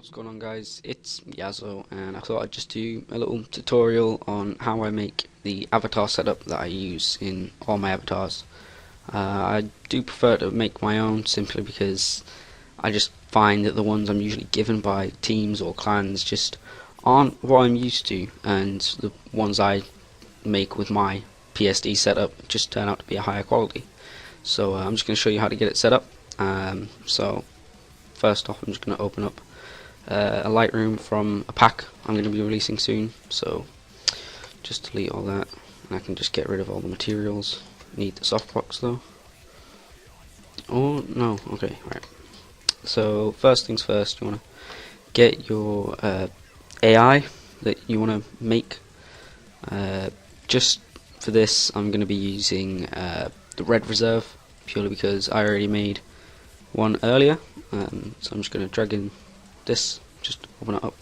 What's going on, guys? It's Yazo, and I thought I'd just do a little tutorial on how I make the avatar setup that I use in all my avatars. I do prefer to make my own simply because I just find that the ones I'm usually given by teams or clans just aren't what I'm used to, and the ones I make with my PSD setup just turn out to be a higher quality. So I'm just going to show you how to get it set up. So first off, I'm just going to open up a Lightroom from a pack I'm going to be releasing soon, so just delete all that, and I can just get rid of all the materials. Need the softbox though. Oh no, okay, right. So first things first, you want to get your AI that you want to make. Just for this I'm going to be using the red reserve, purely because I already made one earlier, so I'm just going to drag in this, just open it up,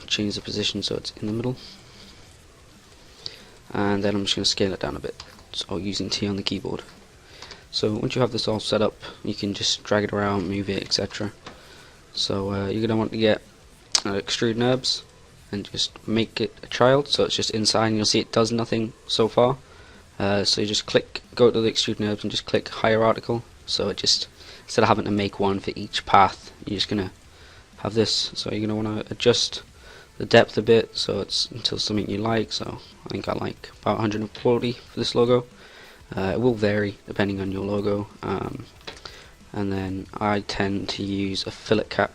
change the position so it's in the middle, and then I'm just going to scale it down a bit, so using T on the keyboard. So once you have this all set up, you can just drag it around, move it, etc. So you're going to want to get extrude NURBS and just make it a child, so it's just inside, and you'll see it does nothing so far. So you just go to the extrude NURBS and just click hierarchical, so it just, instead of having to make one for each path, you're just going to have this. So you're going to want to adjust the depth a bit so it's until something you like. So I think I like about 140 for this logo. It will vary depending on your logo, and then I tend to use a fillet cap,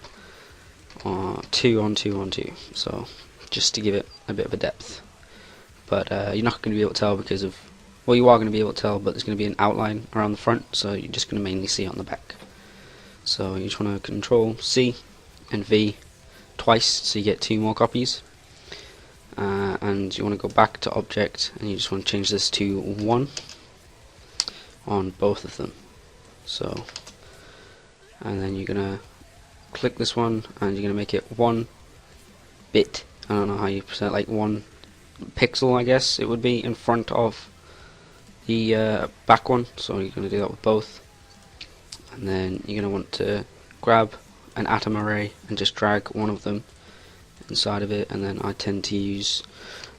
2 on 2 on 2, so just to give it a bit of a depth. But you're not going to be able to tell because of, well, you are going to be able to tell, but there's going to be an outline around the front, so you're just going to mainly see it on the back. So you just want to Control C and V twice so you get 2 more copies, and you want to go back to object and you just want to change this to 1 on both of them. So, and then you're gonna click this one and you're gonna make it 1 bit, I don't know how you present, like 1 pixel I guess it would be, in front of the back one. So you're gonna do that with both, and then you're gonna want to grab an atom array and just drag one of them inside of it, and then I tend to use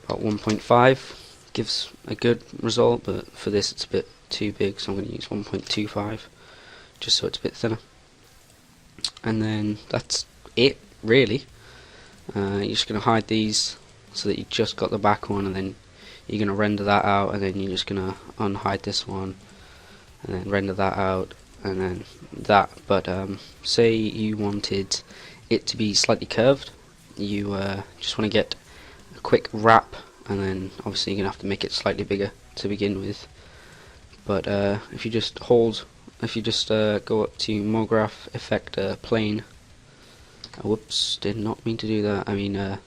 about 1.5, gives a good result, but for this it's a bit too big, so I'm going to use 1.25 just so it's a bit thinner. And then that's it really. You're just going to hide these so that you just got the back one, and then you're going to render that out, and then you're just going to unhide this one and then render that out, and then that. But say you wanted it to be slightly curved, you just want to get a quick wrap, and then obviously you're going to have to make it slightly bigger to begin with. But if you just go up to MoGraph Effect Plane, whoops, did not mean to do that, I mean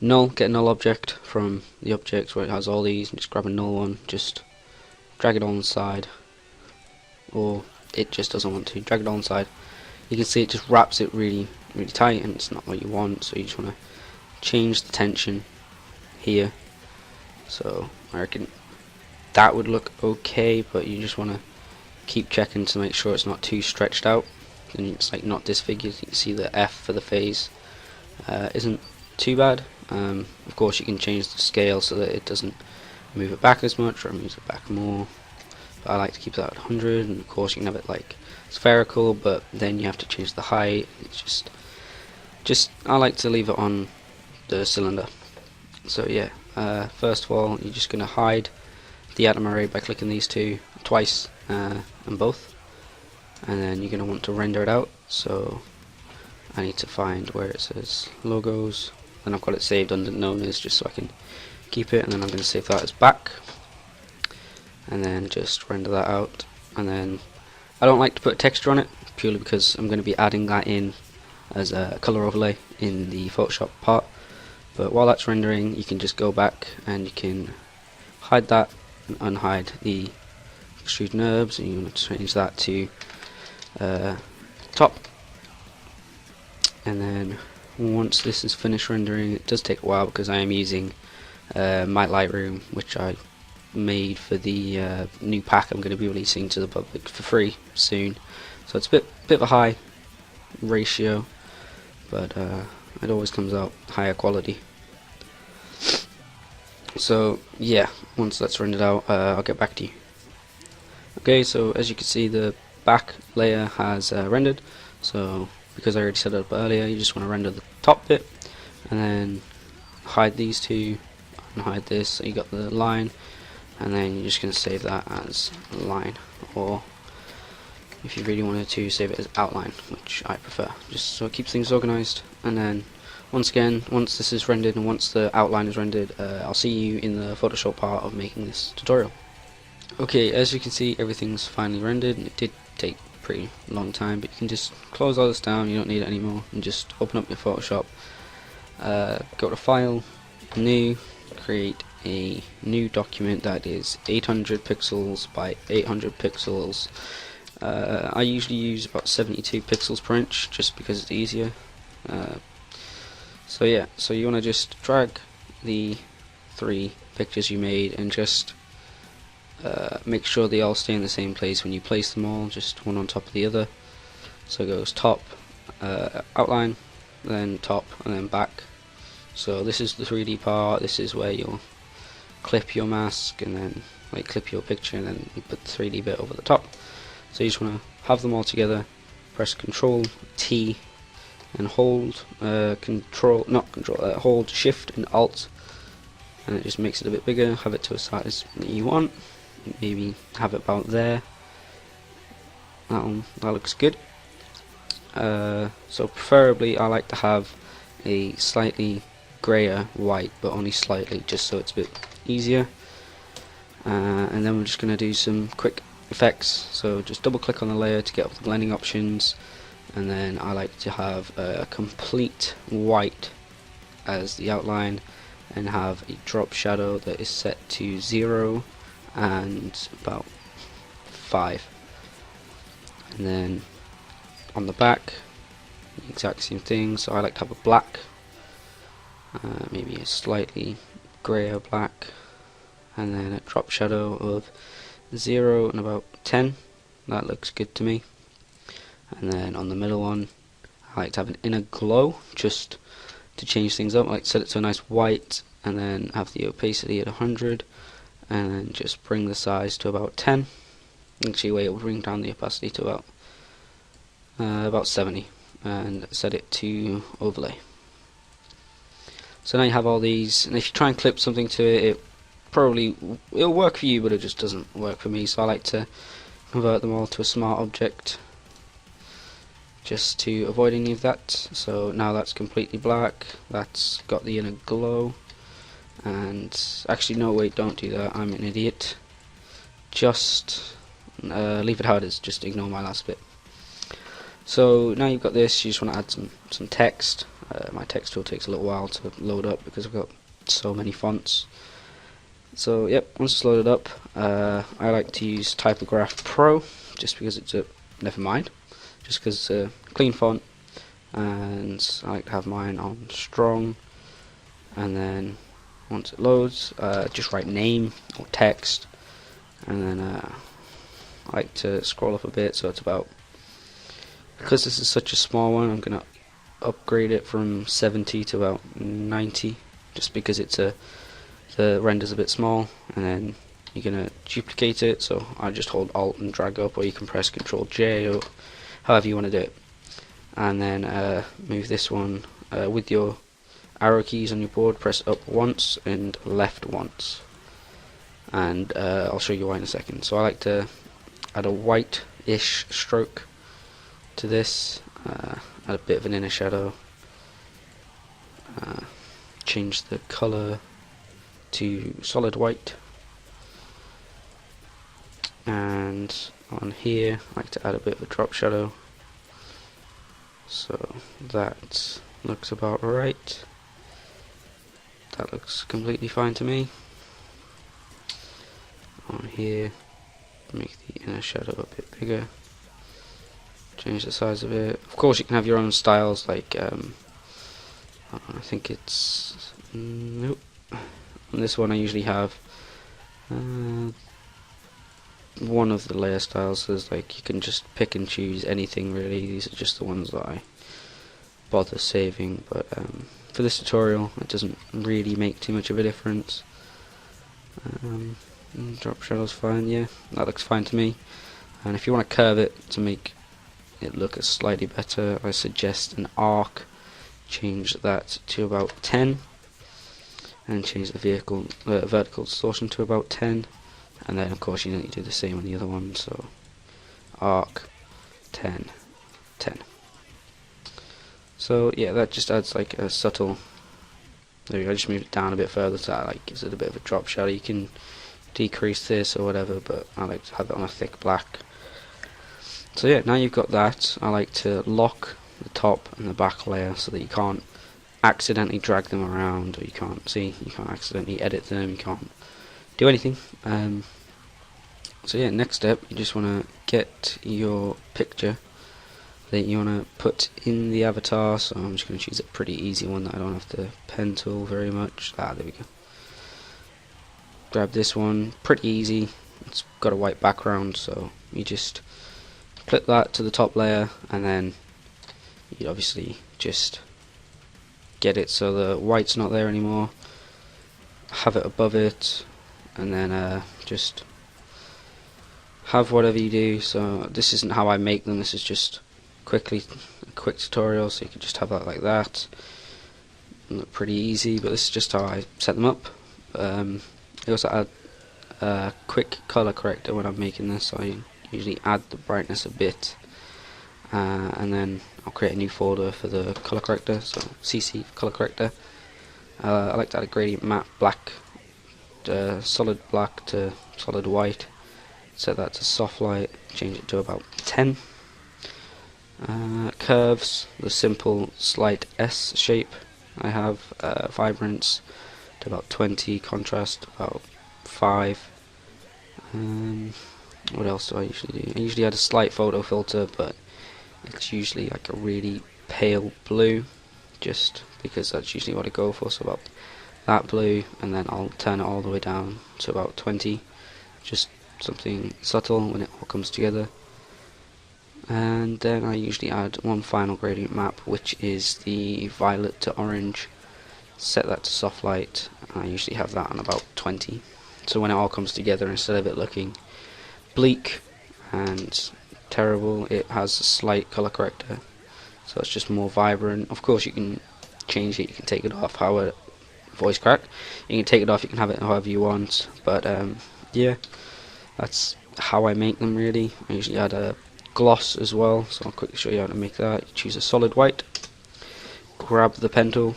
null, get a null object from the object where it has all these, and just grab a null one, just drag it on the side, or it just doesn't want to, drag it on the side. You can see it just wraps it really tight, and it's not what you want, so you just want to change the tension here. So I reckon that would look okay, but you just want to keep checking to make sure it's not too stretched out and it's like not disfigured. You can see the F for the phase isn't too bad. Of course you can change the scale so that it doesn't move it back as much or moves it back more, but I like to keep that at 100, and of course you can have it like spherical, but then you have to change the height. It's just I like to leave it on the cylinder. So yeah, first of all you're just going to hide the atom array by clicking these two twice and both, and then you're going to want to render it out. So I need to find where it says logos, and I've got it saved under known as just so I can keep it, and then I'm going to save that as back, and then just render that out. And then I don't like to put texture on it purely because I'm going to be adding that in as a color overlay in the Photoshop part. But while that's rendering, you can just go back and you can hide that and unhide the extrude NURBS, and you want to change that to top. And then once this is finished rendering, it does take a while because I am using my Lightroom, which I made for the new pack I'm going to be releasing to the public for free soon. So it's a bit of a high ratio, but it always comes out higher quality. So yeah, once that's rendered out, I'll get back to you. Okay, so as you can see, the back layer has rendered. So because I already set it up earlier, you just want to render the top bit and then hide these two and hide this, so you got the line, and then you're just going to save that as line, or if you really wanted to, save it as outline, which I prefer, just so it keeps things organized. And then once again, once this is rendered and once the outline is rendered, I'll see you in the Photoshop part of making this tutorial. Okay, as you can see, everything's finally rendered, and it did take a pretty long time, but you can just close all this down, you don't need it anymore, and just open up your Photoshop, go to File, New, create a new document that is 800 pixels by 800 pixels. I usually use about 72 pixels per inch just because it's easier. So yeah, so you want to just drag the 3 pictures you made and just make sure they all stay in the same place when you place them all, just one on top of the other. So it goes top, outline, then top, and then back. So this is the 3D part, this is where you'll clip your mask and then like clip your picture, and then you put the 3D bit over the top. So you just want to have them all together, press Control T and hold hold Shift and Alt, and it just makes it a bit bigger. Have it to a size that you want, maybe have it about there. That looks good. So preferably I like to have a slightly grayer white, but only slightly, just so it's a bit easier. And then we're just going to do some quick effects. So just double click on the layer to get up the blending options, and then I like to have a complete white as the outline and have a drop shadow that is set to 0 and about 5. And then on the back, the exact same thing. So I like to have a black, maybe a slightly grayer black, and then a drop shadow of 0 and about 10. That looks good to me. And then on the middle one, I like to have an inner glow just to change things up. I like to set it to a nice white and then have the opacity at 100, and then just bring the size to about 10. Actually wait, we'll bring down the opacity to about 70 and set it to overlay. So now you have all these, and if you try and clip something to it, it'll work for you, but it just doesn't work for me. So I like to convert them all to a smart object just to avoid any of that. So now that's completely black, that's got the inner glow, and actually no, wait, don't do that, I'm an idiot. Just leave it how it is, just ignore my last bit. So now you've got this, you just want to add some text. My text tool takes a little while to load up because I've got so many fonts. So yep, once it's loaded up, I like to use Typograph Pro just because it's it's a clean font, and I like to have mine on strong. And then once it loads, just write name or text, and then I like to scroll up a bit, so it's about, because this is such a small one, I'm gonna upgrade it from 70 to about 90, just because the render's a bit small. And then you're gonna duplicate it, so I just hold Alt and drag up, or you can press Control J, or however you want to do it. And then move this one with your arrow keys on your board, press up once and left once, and I'll show you why in a second. So I like to add a white-ish stroke to this, add a bit of an inner shadow, change the color to solid white, and on here I like to add a bit of a drop shadow, so that looks about right. That looks completely fine to me. On here, make the inner shadow a bit bigger, change the size of it. Of course you can have your own styles, like I think it's nope. On this one I usually have one of the layer styles. There's like, you can just pick and choose anything really. These are just the ones that bother saving, but for this tutorial it doesn't really make too much of a difference. Drop shadow's fine, yeah, that looks fine to me. And if you want to curve it to make it look slightly better, I suggest an arc. Change that to about 10, and change the vertical distortion to about 10, and then of course you need to do the same on the other one, so arc 10, 10. So yeah, that just adds like a subtle, there we go, I just moved it down a bit further, so that like gives it a bit of a drop shadow. You can decrease this or whatever, but I like to have it on a thick black. So yeah, now you've got that, I like to lock the top and the back layer so that you can't accidentally drag them around, or you can't accidentally edit them, you can't do anything. So yeah, next step, you just want to get your picture that you want to put in the avatar. So I'm just going to choose a pretty easy one that I don't have to pen tool very much. There we go. Grab this one, pretty easy, it's got a white background, so you just clip that to the top layer, and then you obviously just get it so the white's not there anymore, have it above it, and then just have whatever you do. So this isn't how I make them, this is just a quick tutorial, so you can just have that like that. Look pretty easy, but this is just how I set them up. I also add a quick color corrector when I'm making this, so I usually add the brightness a bit, and then I'll create a new folder for the color corrector, so CC color corrector. I like to add a gradient map, black, solid black to solid white, set that to soft light, change it to about 10. Curves, the simple slight S shape, I have vibrance to about 20, contrast about 5. What else do I usually do? I usually add a slight photo filter, but it's usually like a really pale blue, just because that's usually what I go for, so about that blue, and then I'll turn it all the way down to about 20, just something subtle when it all comes together. And then I usually add one final gradient map, which is the violet to orange, set that to soft light, and I usually have that on about 20, so when it all comes together, instead of it looking bleak and terrible, it has a slight color corrector, so it's just more vibrant. Of course you can change it, you can take it off, voice crack, you can take it off, you can have it however you want, but yeah, that's how I make them really. I usually add a gloss as well, so I'll quickly show you how to make that. You choose a solid white, grab the pen tool,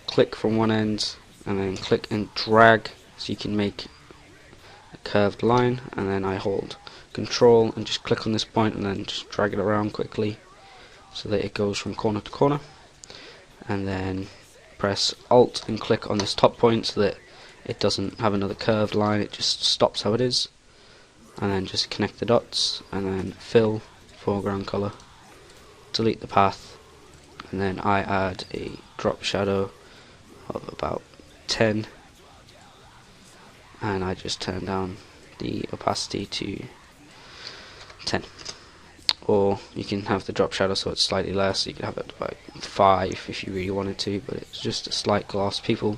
click from one end, and then click and drag so you can make a curved line, and then I hold control and just click on this point and then just drag it around quickly so that it goes from corner to corner, and then press alt and click on this top point so that it doesn't have another curved line, it just stops how it is, and then just connect the dots, and then fill foreground color, delete the path, and then I add a drop shadow of about 10, and I just turn down the opacity to 10. Or you can have the drop shadow so it's slightly less, you can have it like 5 if you really wanted to, but it's just a slight gloss. People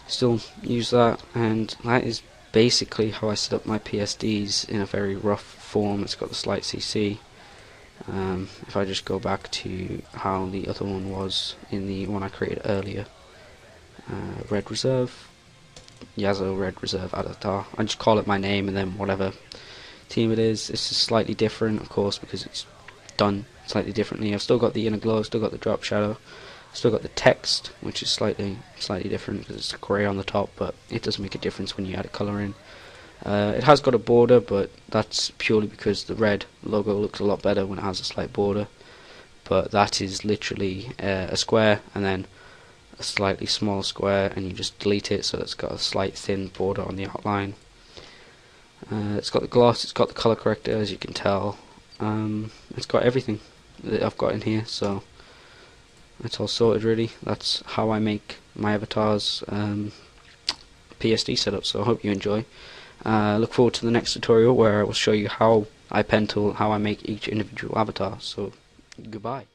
still use that, and that is basically how I set up my PSDs in a very rough form. It's got the slight CC. If I just go back to how the other one was in the one I created earlier, Red Reserve, Yasuo Red Reserve Avatar, I just call it my name and then whatever team it is. This is slightly different, of course, because it's done slightly differently. I've still got the inner glow, still got the drop shadow, still got the text, which is slightly different because it's grey on the top, but it doesn't make a difference when you add a colour in. It has got a border, but that's purely because the red logo looks a lot better when it has a slight border. But that is literally a square and then a slightly small square, and you just delete it so it's got a slight thin border on the outline. It's got the gloss, it's got the color corrector, as you can tell. It's got everything that I've got in here, so it's all sorted really. That's how I make my avatars PSD setup, so I hope you enjoy. Look forward to the next tutorial where I will show you how I pen tool, how I make each individual avatar. So goodbye.